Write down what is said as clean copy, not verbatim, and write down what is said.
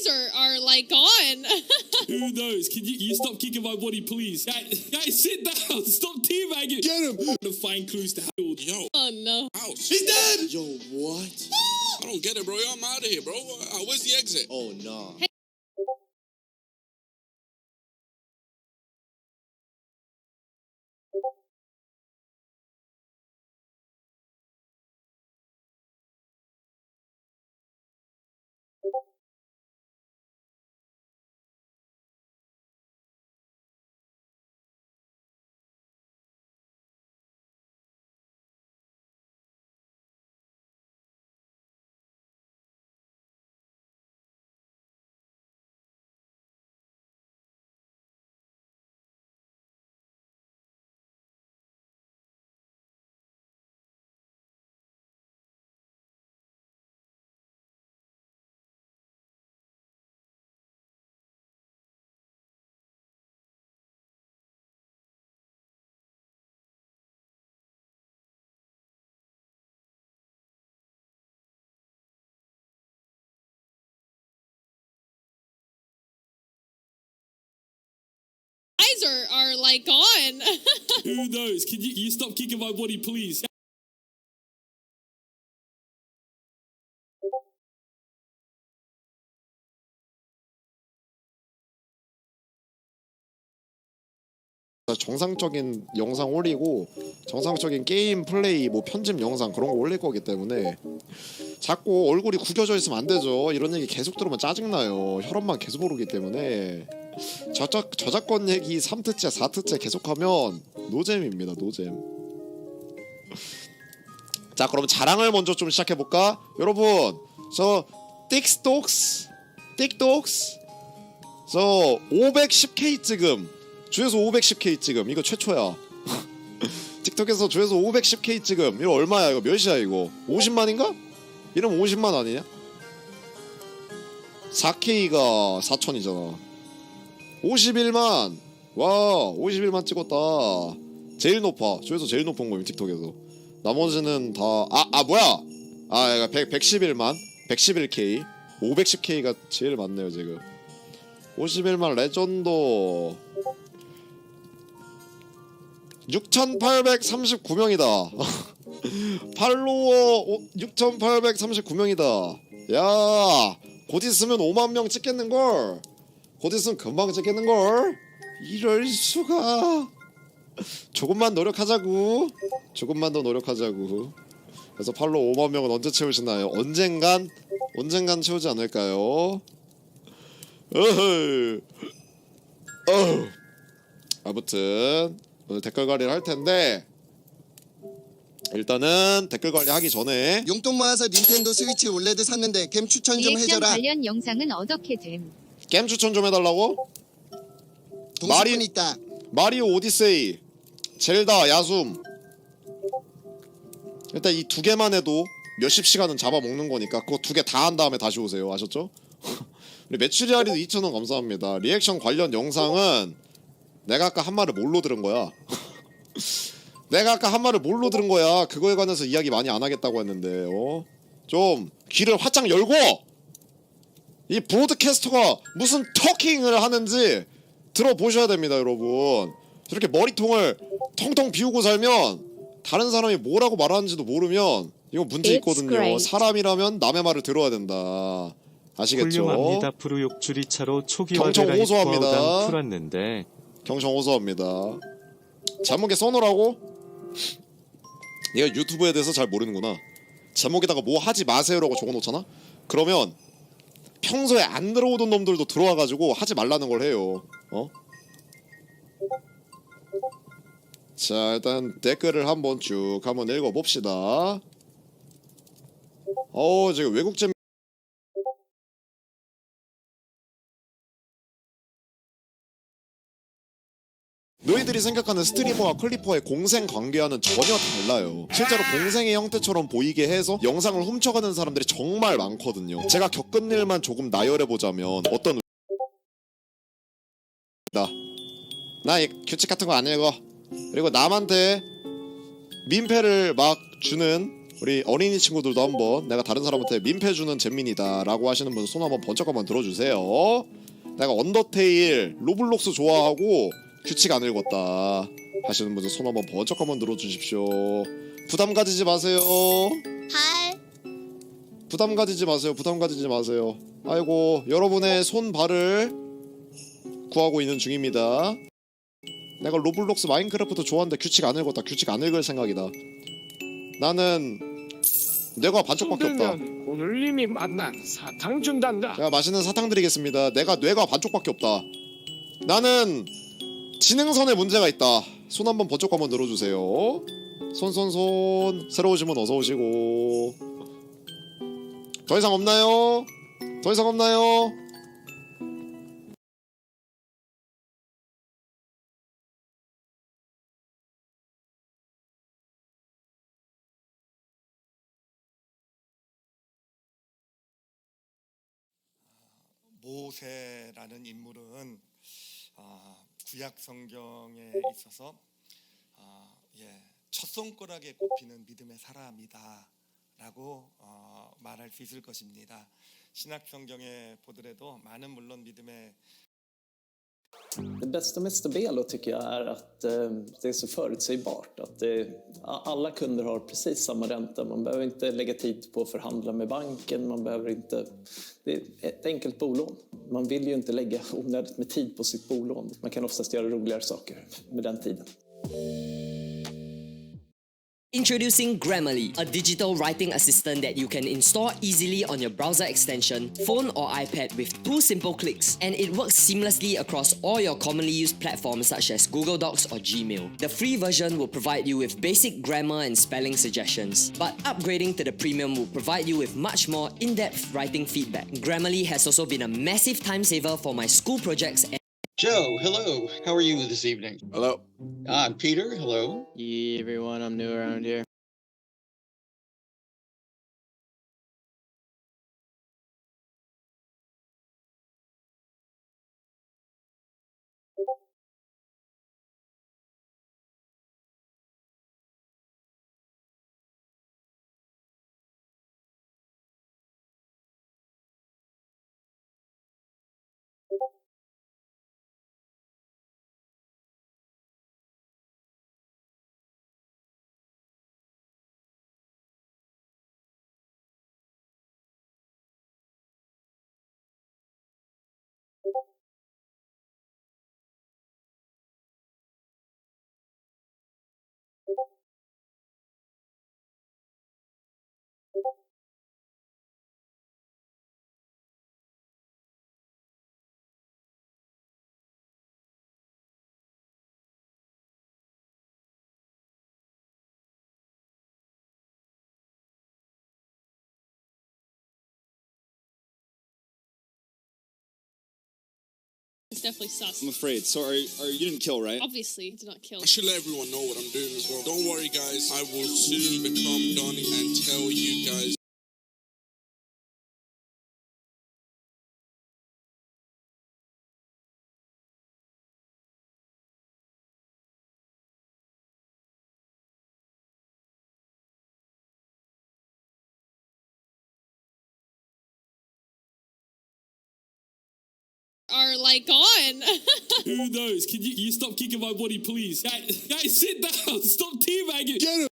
Eyes are like gone. Who knows? Can you stop kicking my body, please? Guys, sit down. Stop teabagging. Get him! To find clues to help. Yo, Oh no. house. He's dead! Yo, what? I don't get it, bro. I'm out of here, bro. Where's the exit? Oh, no. Hey. Eyes are like gone. Who knows? Can you stop kicking my body, please? 정상적인 영상 올리고 정상적인 게임 플레이 뭐 편집 영상 그런 거 올릴 거기 때문에 자꾸 얼굴이 구겨져 있으면 안 되죠. 이런 얘기 계속 들으면 짜증나요. 혈압만 계속 오르기 때문에 저작권 얘기 3트째 4트째 계속하면 노잼입니다. 노잼. 자, 그럼 자랑을 먼저 좀 시작해볼까? 여러분, 저 틱톡스 저 510K 찍음, 조회수 510K 찍음, 이거 최초야. 틱톡에서 조회수 510K 찍음, 이거 얼마야? 이거 몇이야 이거? 50만인가? 이러면 50만 아니냐? 4K가 4천이잖아. 51만. 와, 51만 찍었다. 제일 높아. 조회수 제일 높은 거임 틱톡에서. 나머지는 다 뭐야? 111만 111K 510K가 제일 많네요 지금. 51만 레전더 6,839명이다. 팔로워 6,839명이다. 야, 곧 있으면 5만 명 찍겠는걸. 곧 있으면 금방 찍겠는걸. 이럴 수가. 조금만 노력하자고. 조금만 더 노력하자고. 그래서 팔로워 5만 명은 언제 채우시나요? 언젠간 채우지 않을까요? 아무튼 오늘 댓글 관리를 할 텐데, 일단은 댓글 관리하기 전에 용돈 모아서 닌텐도 스위치 올레드 샀는데 게임 추천 좀 리액션 해줘라. 관련 영상은 어떻게 됨? 게임 추천 좀 해달라고? 동식분 있다. 마리오 오디세이, 젤다, 야숨. 일단 이 두 개만 해도 몇십 시간은 잡아먹는 거니까 그거 두 개 다 한 다음에 다시 오세요. 아셨죠? 우리 메추리알이도 2,000원 감사합니다. 리액션 관련 영상은 내가 아까 한 말을 뭘로 들은 거야? 그거에 관해서 이야기 많이 안 하겠다고 했는데, 좀 귀를 활짝 열고 이 브로드캐스터가 무슨 터킹을 하는지 들어보셔야 됩니다, 여러분. 저렇게 머리통을 텅텅 비우고 살면 다른 사람이 뭐라고 말하는지도 모르면 이거 문제 있거든요. 사람이라면 남의 말을 들어야 된다. 아시겠죠? 훌륭합니다. 프로욕 줄이차로 초기 경청 화제가 호소합니다. 입구하우당 풀었는데 경청 호소합니다. 제목에 써놓으라고? 네가 유튜브에 대해서 잘 모르는구나. 제목에다가 뭐 하지 마세요라고 적어놓잖아? 그러면 평소에 안 들어오던 놈들도 들어와가지고 하지 말라는 걸 해요. 자, 일단 댓글을 한번 쭉 한번 읽어봅시다. 지금 외국 잼 너희들이 생각하는 스트리머와 클리퍼의 공생 관계와는 전혀 달라요. 실제로 공생의 형태처럼 보이게 해서 영상을 훔쳐가는 사람들이 정말 많거든요. 제가 겪은 일만 조금 나열해보자면, 어떤 나 이 규칙 같은 거 안 읽어. 그리고 남한테 민폐를 막 주는 우리 어린이 친구들도 한번 내가 다른 사람한테 민폐주는 잼민이다 라고 하시는 분 손 한번 번쩍 한번 들어주세요. 내가 언더테일 로블록스 좋아하고 규칙 안 읽었다 하시는 분들 손 한번 번쩍 한번 들어주십시오. 부담 가지지 마세요. 부담 가지지 마세요. 부담 가지지 마세요. 아이고 여러분의 손발을 구하고 있는 중입니다. 내가 로블록스 마인크래프트 좋아하는데 규칙 안 읽었다. 규칙 안 읽을 생각이다. 나는 뇌가 반쪽밖에 없다. 오늘님이 만난 사탕 준단다. 제가 맛있는 사탕 드리겠습니다. 내가 뇌가 반쪽밖에 없다. 나는 지능선에 문제가 있다. 손 한번 번쩍 한번 들어주세요. 손 새로 오신 분 어서 오시고. 더 이상 없나요? 더 이상 없나요? 모세라는 인물은 구약 성경에 있어서 첫 손가락에 꼽히는 믿음의 사람이다라고 말할 수 있을 것입니다. 신약 성경에 보더라도 많은 물론 믿음의 Det bästa med Stabelo tycker jag är att det är så förutsägbart. Att alla kunder har precis samma ränta. Man behöver inte lägga tid på att förhandla med banken. Man behöver inte... Det är ett enkelt bolån. Man vill ju inte lägga onödigt med tid på sitt bolån. Man kan oftast göra roligare saker med den tiden. Introducing Grammarly, a digital writing assistant that you can install easily on your browser extension, phone or iPad with 2 simple clicks, and it works seamlessly across all your commonly used platforms such as Google Docs or Gmail. The free version will provide you with basic grammar and spelling suggestions, but upgrading to the premium will provide you with much more in-depth writing feedback. Grammarly has also been a massive time saver for my school projects. Joe, hello. How are you this evening? Hello. I'm Peter. Hello. Yeah, everyone, I'm new around here. It's definitely sus. I'm afraid. So you didn't kill, right? Obviously, did not kill. I should let everyone know what I'm doing as well. Don't worry, guys. I will soon become Donnie and tell you guys. Are like gone. Who knows? Can you stop kicking my body, please? Guys, sit down. Stop teabagging. Get him.